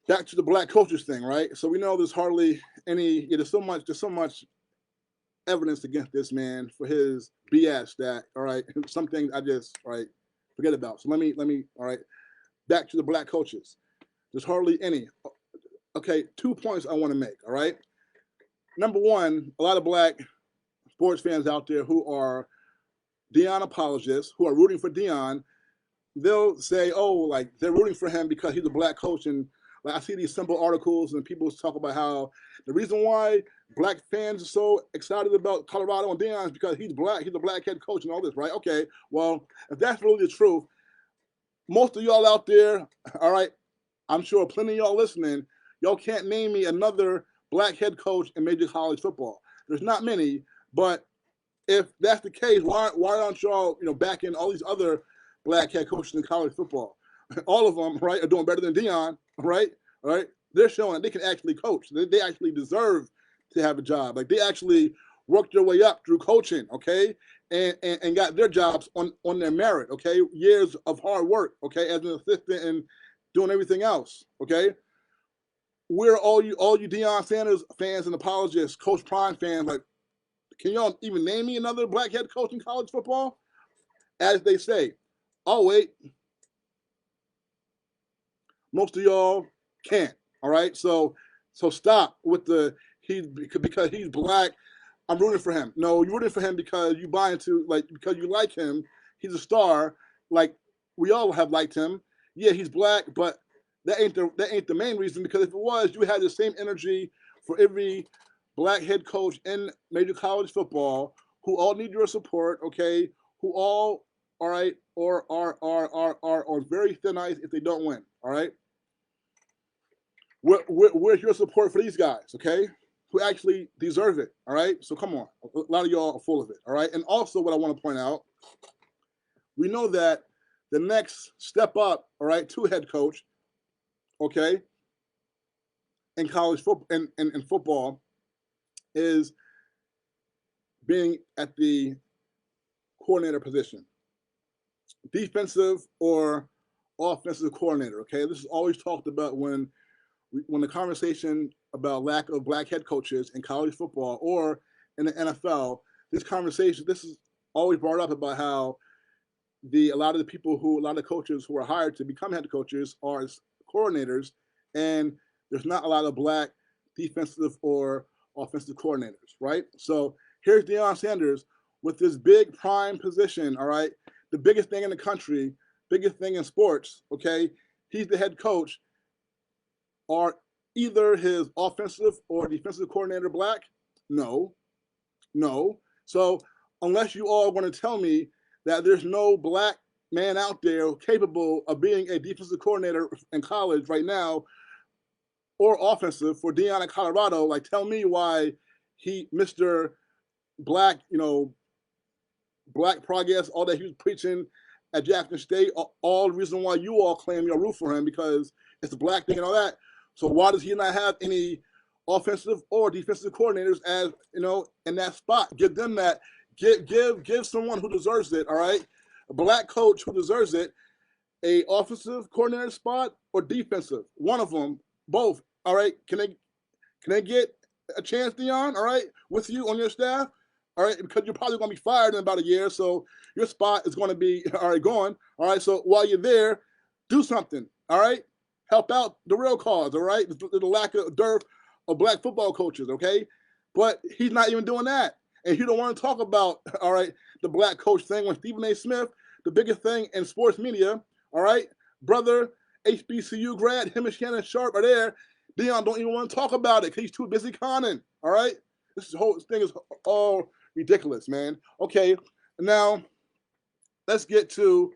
back to the black coaches thing, right? So we know there's hardly any. Yeah, there's so much evidence against this man for his BS that, all right, some things I just, all right, forget about. So let me, all right, back to the black coaches. There's hardly any. Okay, 2 points I want to make, all right? Number one, a lot of black sports fans out there who are Deion apologists, who are rooting for Deion, they'll say, oh, like they're rooting for him because he's a black coach. And like I see these simple articles and people talk about how the reason why black fans are so excited about Colorado and Deion is because he's black, he's a black head coach and all this, right? Okay, well, if that's really the truth, most of y'all out there, all right, I'm sure plenty of y'all listening, y'all can't name me another black head coach in major college football. There's not many, but if that's the case, why aren't y'all backing all these other black head coaches in college football? All of them, right, are doing better than Deion, right? All right, they're showing that they can actually coach. They actually deserve to have a job. Like they actually worked their way up through coaching, okay, and got their jobs on their merit, okay, years of hard work, okay, as an assistant and doing everything else, okay. We're all you Deion Sanders fans and apologists, Coach Prime fans, like, can y'all even name me another black head coach in college football? As they say, oh wait, most of y'all can't. All right, so stop with the because he's black. I'm rooting for him. No, you're rooting for him because you buy into because you like him. He's a star. Like we all have liked him. Yeah, he's black, but that ain't the main reason. Because if it was, you had the same energy for every black head coach in major college football who all need your support. Okay, who all right or are very thin ice if they don't win. All right, where's your support for these guys? Okay, who actually deserve it. All right, so come on, a lot of y'all are full of it. All right, and also what I want to point out, we know that the next step up, all right, to head coach, okay, in college football in football is being at the coordinator position, defensive or offensive coordinator. Okay, this is always talked about when the conversation about lack of black head coaches in college football or in the NFL, this is always brought up about how a lot of the coaches who are hired to become head coaches are coordinators, and there's not a lot of black defensive or offensive coordinators, right? So here's Deion Sanders with this big prime position, all right, the biggest thing in the country, biggest thing in sports, okay? He's the head coach. Are either his offensive or defensive coordinator black? No, no. So unless you all want to tell me that there's no black man out there capable of being a defensive coordinator in college right now or offensive for Deion in Colorado, like tell me why Mr. Black, black progress, all that he was preaching at Jackson State, all the reason why you all claim you're root for him because it's a black thing and all that. So why does he not have any offensive or defensive coordinators as in that spot? Give them that. Give someone who deserves it. All right, a black coach who deserves it, a offensive coordinator spot or defensive. One of them, both. All right, can they get a chance, Deion? All right, with you on your staff. All right, because you're probably going to be fired in about a year, so your spot is going to be all right gone. All right, so while you're there, do something. All right, help out the real cause. All right, the lack of dearth of black football coaches. Okay, but he's not even doing that, and he don't want to talk about all right the black coach thing when Stephen A. Smith, the biggest thing in sports media. All right, brother, HBCU grad, him and Shannon Sharp are there. Deion don't even want to talk about it because he's too busy conning. All right, this whole thing is all ridiculous, man. Okay, now let's get to